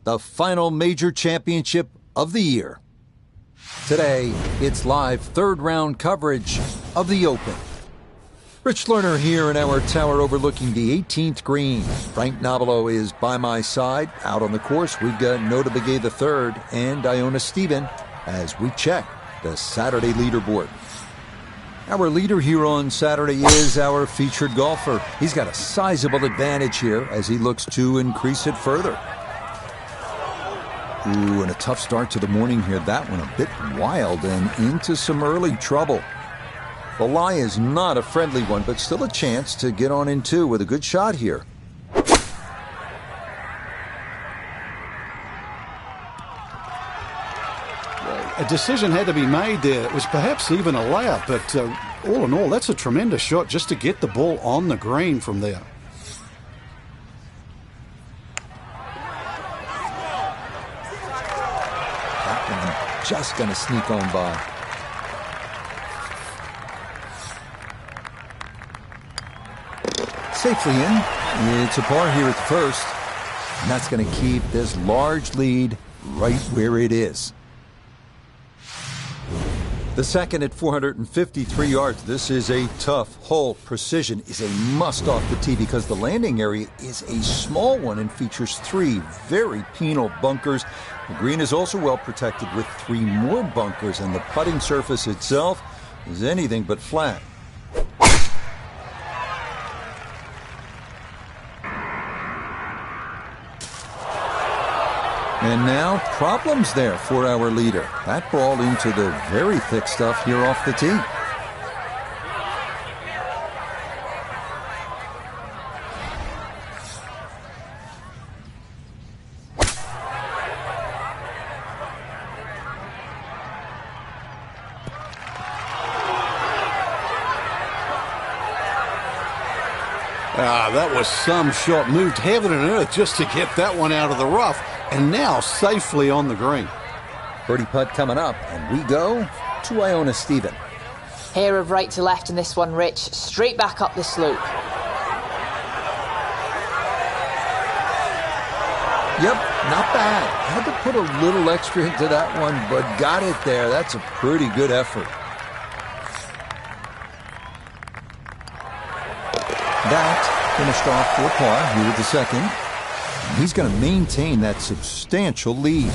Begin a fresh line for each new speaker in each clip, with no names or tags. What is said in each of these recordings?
the final major championship of the year. Today, it's live third-round coverage of the Open. Rich Lerner here in our tower overlooking the 18th green. Frank Nobilo is by my side. Out on the course, we've got Notah Begay III and Iona Stephen as we check the Saturday leaderboard. Our leader here on Saturday is our featured golfer. He's got a sizable advantage here as he looks to increase it further. Ooh, and a tough start to the morning here. That one a bit wild and into some early trouble. The lie is not a friendly one, but still a chance to get on in two with a good shot here.
A decision had to be made there. It was perhaps even a layup, but all in all, that's a tremendous shot just to get the ball on the green from there.
That one just going to sneak on by. Safely in. It's a par here at the first. And that's going to keep this large lead right where it is. The second at 453 yards. This is a tough hole. Precision is a must off the tee because the landing area is a small one and features three very penal bunkers. The green is also well protected with three more bunkers, and the putting surface itself is anything but flat. And now, problems there for our leader. That ball into the very thick stuff here off the tee.
That was some shot. Moved heaven and earth just to get that one out of the rough. And now safely on the green.
Birdie putt coming up, and we go to Iona Stephen.
Here of right to left in this one, Rich. Straight back up the slope.
Yep, not bad. Had to put a little extra into that one, but got it there. That's a pretty good effort. That finished off for par here with the second. He's going to maintain that substantial lead.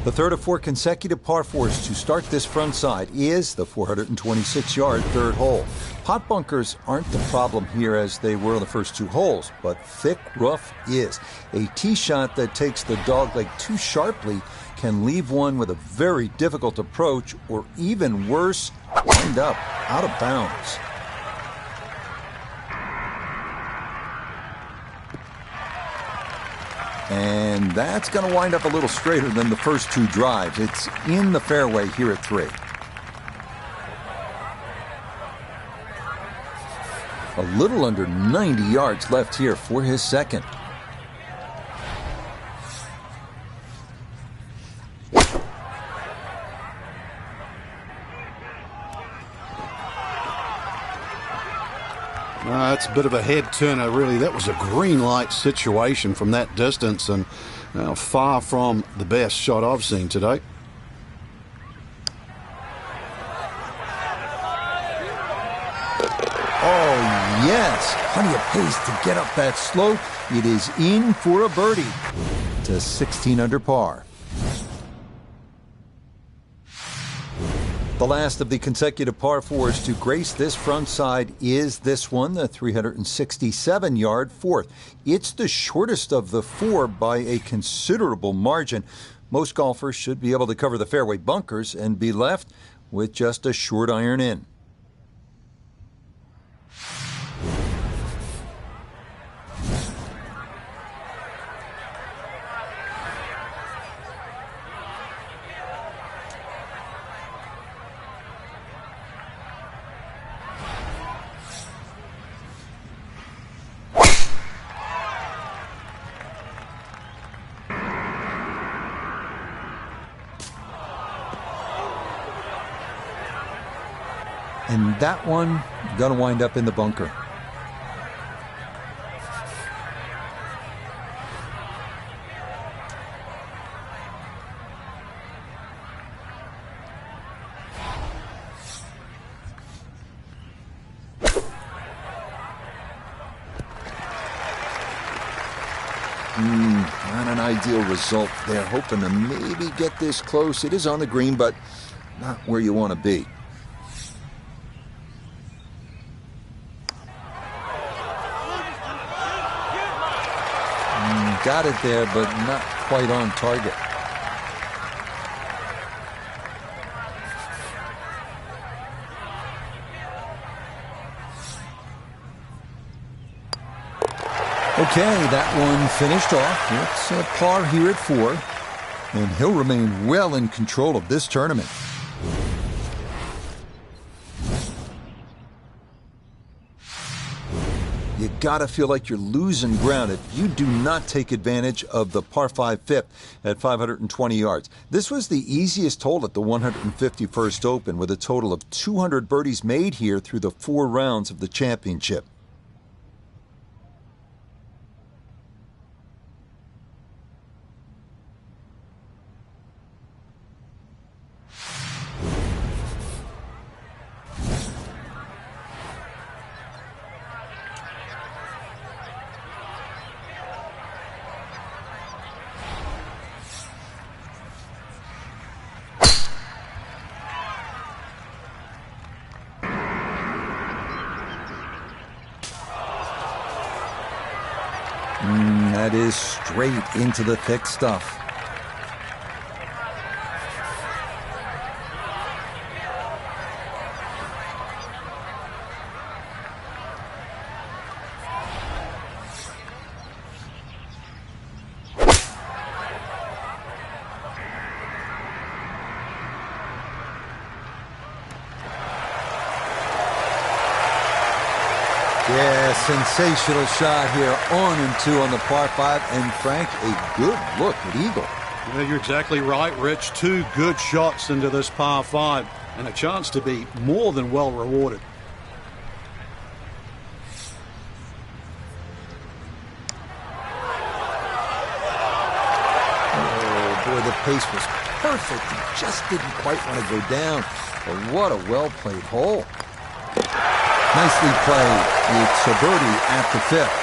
The third of four consecutive par fours to start this front side is the 426-yard third hole. Pot bunkers aren't the problem here as they were on the first two holes, but thick rough is. A tee shot that takes the dogleg too sharply can leave one with a very difficult approach, or even worse, end up out of bounds. And that's going to wind up a little straighter than the first two drives. It's in the fairway here at 3. A little under 90 yards left here for his second.
That's a bit of a head turner, really. That was a green light situation from that distance, and far from the best shot I've seen today.
Oh, yes. Plenty of pace to get up that slope. It is in for a birdie to 16 under par. The last of the consecutive par fours to grace this front side is this one, the 367-yard fourth. It's the shortest of the four by a considerable margin. Most golfers should be able to cover the fairway bunkers and be left with just a short iron in. And that one going to wind up in the bunker. Not an ideal result there. Hoping to maybe get this close. It is on the green, but not where you want to be. Got it there, but not quite on target. Okay, that one finished off. It's a par here at 4, and he'll remain well in control of this tournament. You gotta feel like you're losing ground if you do not take advantage of the par 5 fifth at 520 yards. This was the easiest hole at the 151st Open, with a total of 200 birdies made here through the 4 rounds of the championship. That is straight into the thick stuff. Yeah, sensational shot here, on and 2 on the par 5, and Frank, a good look at eagle.
Yeah, you're exactly right, Rich. 2 good shots into this par 5, and a chance to be more than well rewarded.
Oh, boy, the pace was perfect. He just didn't quite want to go down. But what a well-played hole. Nicely played. It's a birdie at the 5th.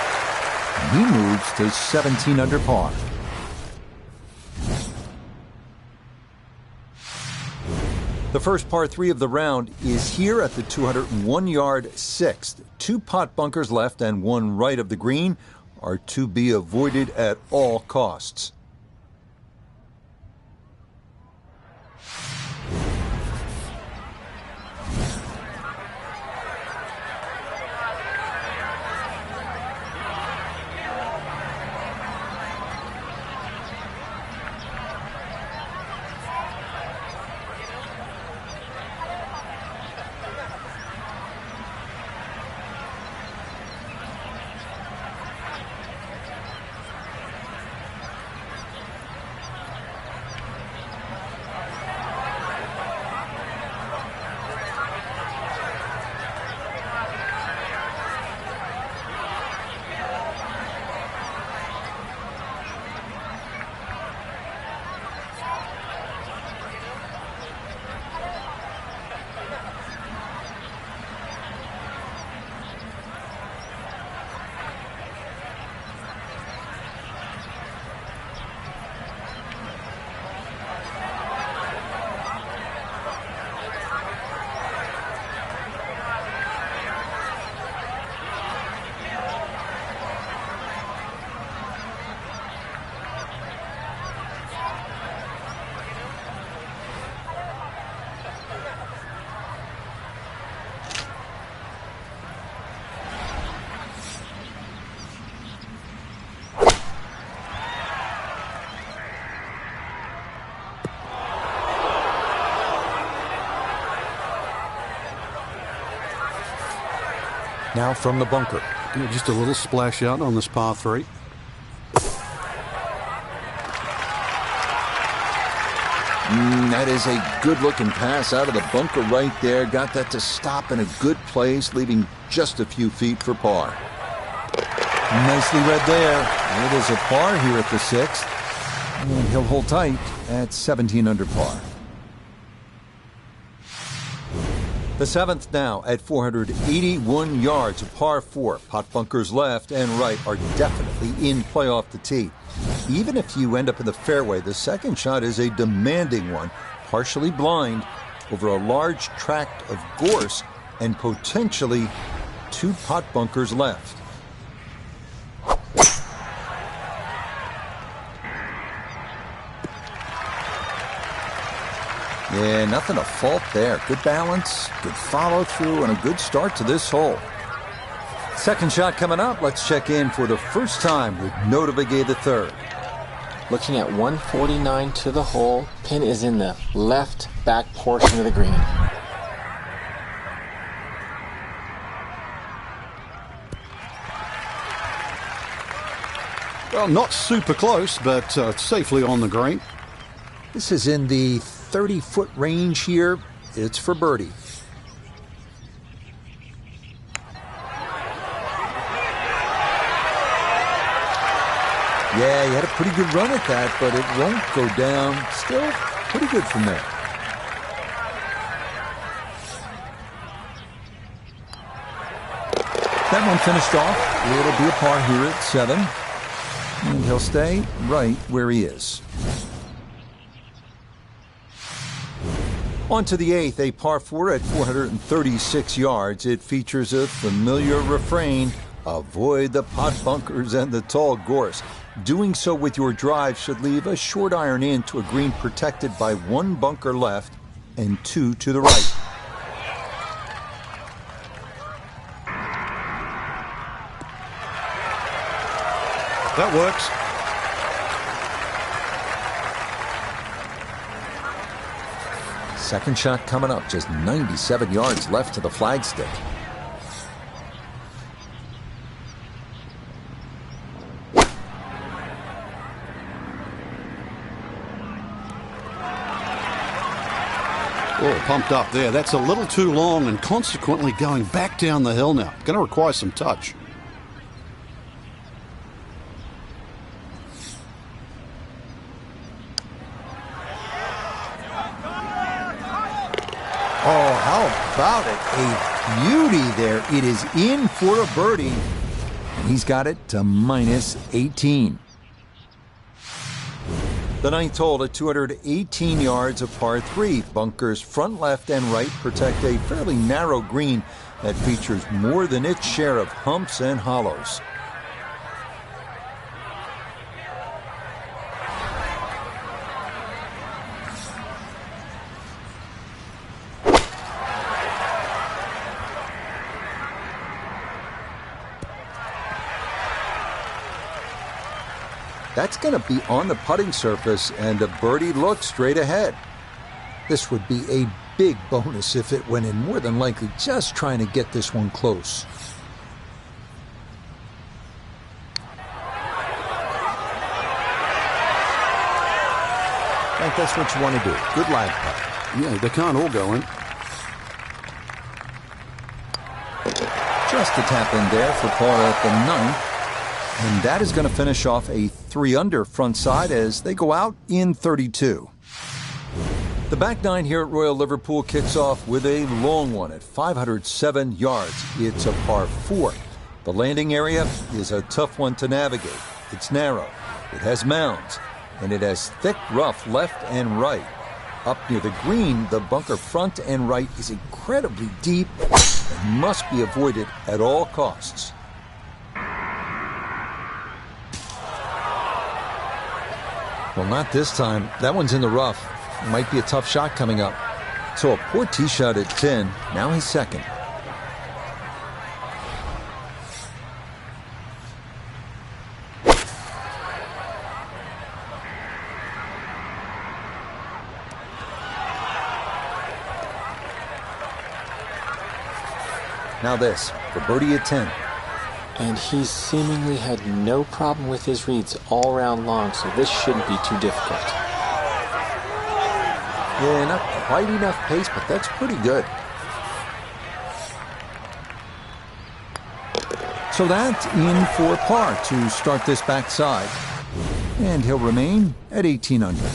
And he moves to 17 under par. The first par 3 of the round is here at the 201-yard 6th. 2 pot bunkers left and 1 right of the green are to be avoided at all costs. Now from the bunker.
Yeah, just a little splash out on this par 3.
That is a good-looking pass out of the bunker right there. Got that to stop in a good place, leaving just a few feet for par. Nicely read there. It is a par here at the 6th. And he'll hold tight at 17 under par. The The seventh now at 481 yards, a par 4. Pot bunkers left and right are definitely in play off the tee. Even if you end up in the fairway, the second shot is a demanding one, partially blind, over a large tract of gorse and potentially 2 pot bunkers left. Yeah, nothing to fault there. Good balance, good follow through, and a good start to this hole. Second shot coming up. Let's check in for the first time with Notah Begay III.
Looking at 149 to the hole. Pin is in the left back portion of the green.
Well, not super close, but safely on the green.
This is in the 30-foot range here. It's for birdie. Yeah, he had a pretty good run at that, but it won't go down. Still pretty good from there. That one finished off. It'll be a par here at 7. And he'll stay right where he is. On to the 8th, a par 4 at 436 yards. It features a familiar refrain: avoid the pot bunkers and the tall gorse. Doing so with your drive should leave a short iron in to a green protected by 1 bunker left and 2 to the right.
That works.
Second shot coming up, just 97 yards left to the flagstick.
Oh, pumped up there. That's a little too long and consequently going back down the hill now. Going to require some touch.
Oh, how about it? A beauty there. It is in for a birdie. And he's got it to minus 18. The 9th hole at 218 yards of par 3. Bunkers front, left, and right protect a fairly narrow green that features more than its share of humps and hollows. That's going to be on the putting surface, and a birdie look straight ahead. This would be a big bonus if it went in, more than likely just trying to get this one close. I think that's what you want to do. Good lag putt.
Yeah, they can't all go in.
Just a tap in there for par at the 9th. And that is going to finish off a 3-under front side as they go out in 32. The back 9 here at Royal Liverpool kicks off with a long one at 507 yards. It's a par 4. The landing area is a tough one to navigate. It's narrow, it has mounds, and it has thick rough left and right. Up near the green, the bunker front and right is incredibly deep and must be avoided at all costs. Well, not this time. That one's in the rough. It might be a tough shot coming up. So a poor tee shot at 10. Now he's second. Now this, for birdie at 10.
And he's seemingly had no problem with his reads all round long, so this shouldn't be too difficult.
Yeah, not quite enough pace, but that's pretty good. So that's in for par to start this backside. And he'll remain at 18 under.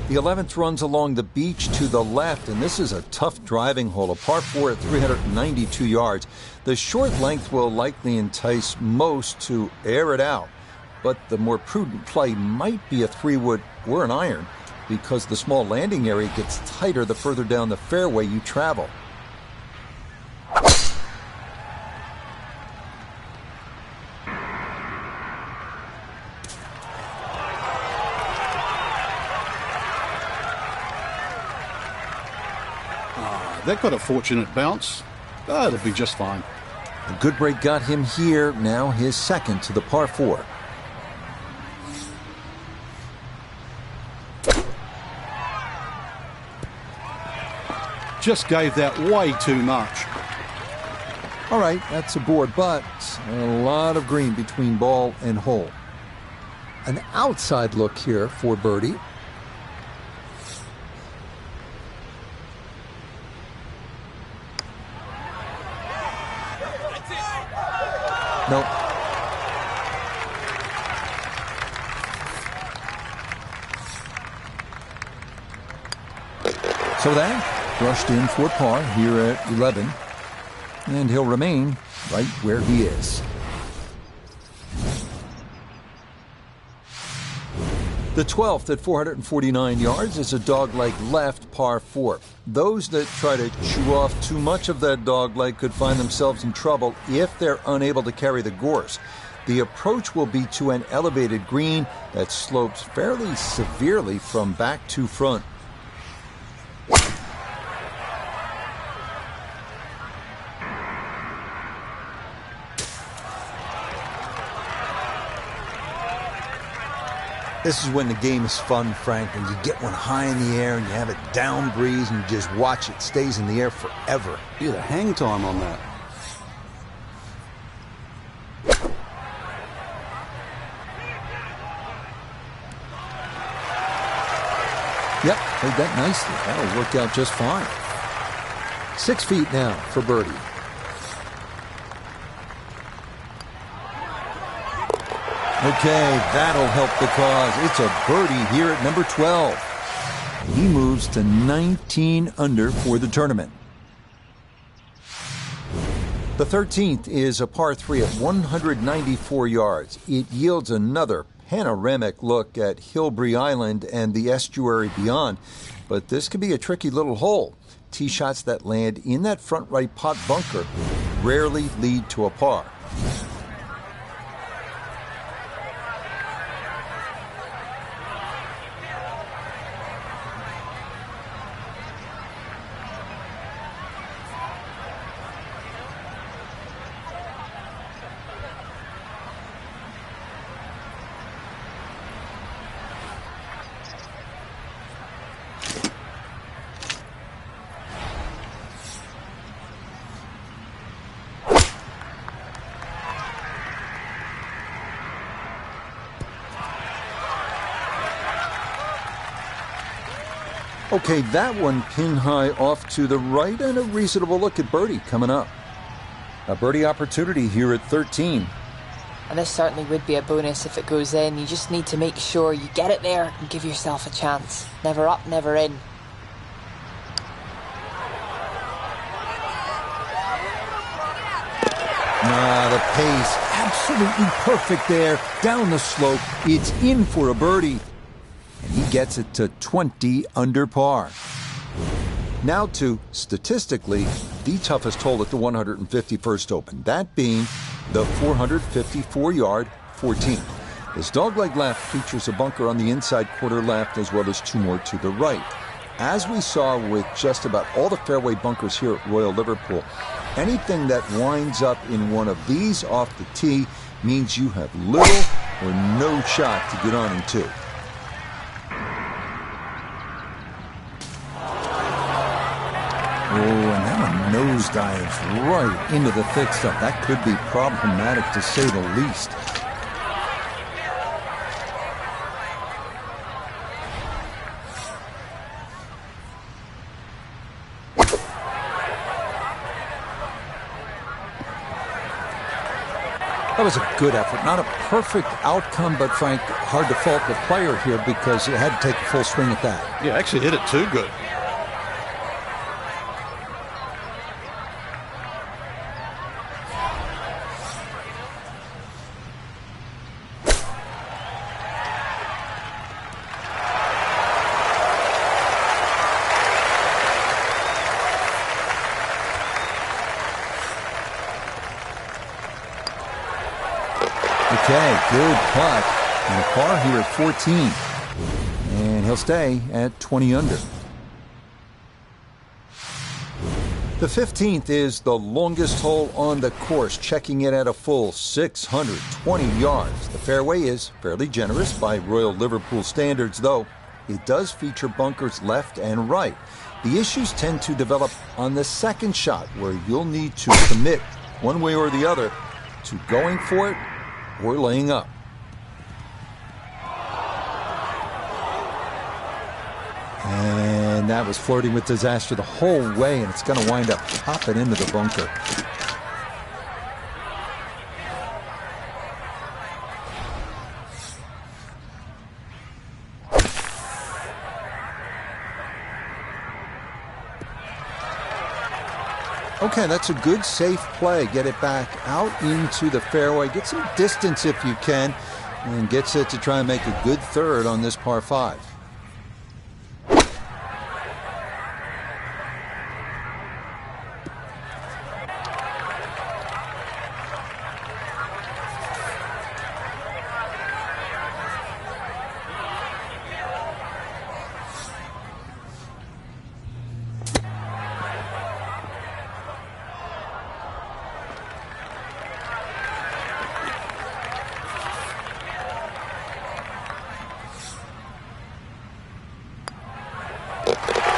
The 11th runs along the beach to the left, and this is a tough driving hole, a par 4 at 392 yards. The short length will likely entice most to air it out, but the more prudent play might be a 3-wood or an iron, because the small landing area gets tighter the further down the fairway you travel.
That got a fortunate bounce. It'll be just fine.
A good break got him here, now his second to the par 4.
Just gave that way too much.
All right, that's a board, but a lot of green between ball and hole. An outside look here for birdie. Nope. So that brushed in for par here at 11, and he'll remain right where he is. The 12th at 449 yards is a dogleg left par 4. Those that try to chew off too much of that dogleg could find themselves in trouble if they're unable to carry the gorse. The approach will be to an elevated green that slopes fairly severely from back to front. This is when the game is fun, Frank, when you get one high in the air and you have it down breeze and you just watch it stays in the air forever.
Yeah, the hang time on that.
Yep, played that nicely. That'll work out just fine. 6 feet now for birdie. Okay, that'll help the cause. It's a birdie here at number 12. He moves to 19 under for the tournament. The 13th is a par 3 at 194 yards. It yields another panoramic look at Hilbre Island and the estuary beyond, but this could be a tricky little hole. Tee shots that land in that front right pot bunker rarely lead to a par. Okay, that one pin high off to the right, and a reasonable look at birdie coming up. A birdie opportunity here at 13.
And this certainly would be a bonus if it goes in. You just need to make sure you get it there and give yourself a chance. Never up, never in.
The pace, absolutely perfect there. Down the slope, it's in for a birdie. And he gets it to 20 under par. Now to, statistically, the toughest hole at the 151st Open, that being the 454-yard 14th. This dogleg left features a bunker on the inside quarter left as well as 2 more to the right. As we saw with just about all the fairway bunkers here at Royal Liverpool, anything that winds up in one of these off the tee means you have little or no shot to get on in 2. Oh, and that one nosedives right into the thick stuff. That could be problematic to say the least. How was a good effort. Not a perfect outcome, but Frank, hard to fault the player here because he had to take a full swing at that.
Yeah, actually hit it too good.
Okay, good putt. And a par here at 14. And he'll stay at 20 under. The 15th is the longest hole on the course, checking it at a full 620 yards. The fairway is fairly generous by Royal Liverpool standards, though it does feature bunkers left and right. The issues tend to develop on the second shot, where you'll need to commit one way or the other to going for it or laying up. And that was flirting with disaster the whole way, and it's going to wind up popping into the bunker. Okay, that's a good, safe play. Get it back out into the fairway. Get some distance if you can, and gets it to try and make a good third on this par 5.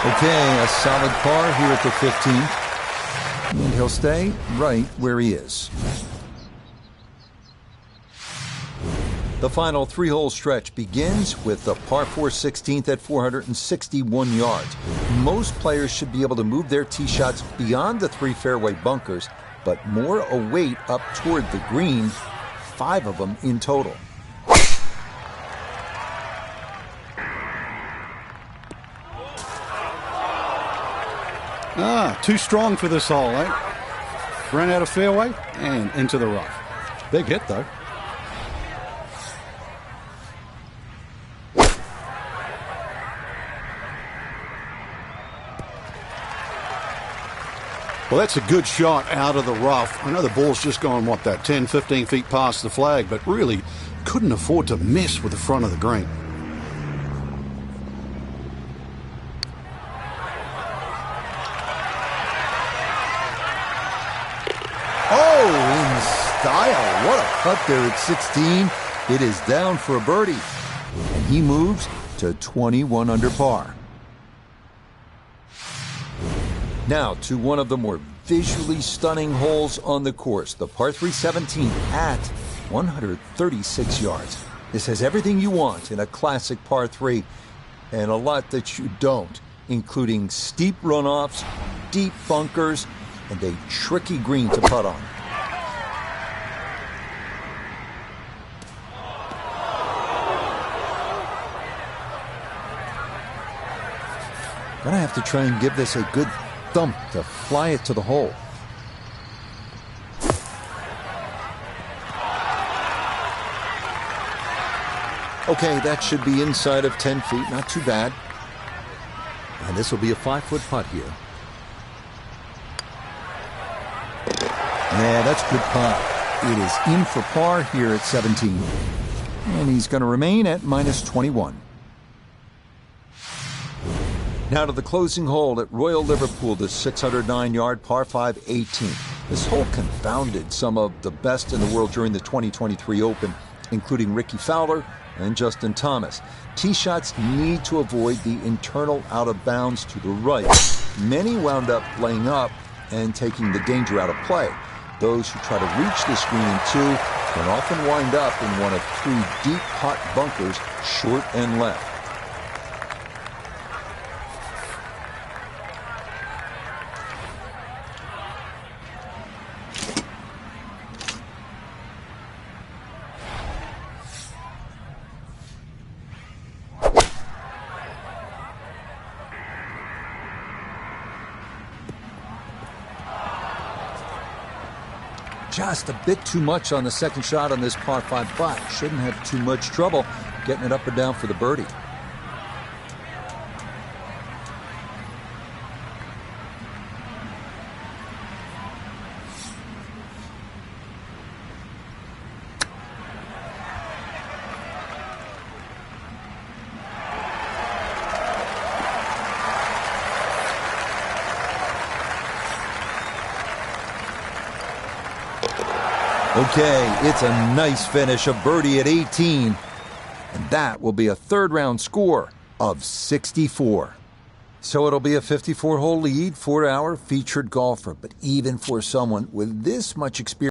Okay, a solid par here at the 15th. And he'll stay right where he is. The final 3-hole stretch begins with the par 4 16th at 461 yards. Most players should be able to move their tee shots beyond the 3 fairway bunkers, but more await up toward the green, 5 of them in total.
Too strong for this hole, eh? Ran out of fairway and into the rough. Big hit, though. Well, that's a good shot out of the rough. I know the ball's just gone, 10, 15 feet past the flag, but really couldn't afford to miss with the front of the green.
Oh, in style. What a putt there at 16. It is down for a birdie. And he moves to 21 under par. Now to one of the more visually stunning holes on the course, the par 3 17 at 136 yards. This has everything you want in a classic par 3 and a lot that you don't, including steep runoffs, deep bunkers, and a tricky green to putt on. Gonna have to try and give this a good thump to fly it to the hole. Okay, that should be inside of 10 feet, not too bad. And this will be a 5-foot putt here. Yeah, that's a good putt. It is in for par here at 17. And he's going to remain at minus 21. Now to the closing hole at Royal Liverpool, the 609-yard par 5 18. This hole confounded some of the best in the world during the 2023 Open, including Ricky Fowler and Justin Thomas. Tee shots need to avoid the internal out of bounds to the right. Many wound up laying up and taking the danger out of play. Those who try to reach this green in 2 can often wind up in one of 3 deep hot bunkers, short and left. just a bit too much on the second shot on this par 5, but shouldn't have too much trouble getting it up and down for the birdie. Okay, it's a nice finish, a birdie at 18. And that will be a third-round score of 64. So it'll be a 54-hole lead for our featured golfer. But even for someone with this much experience,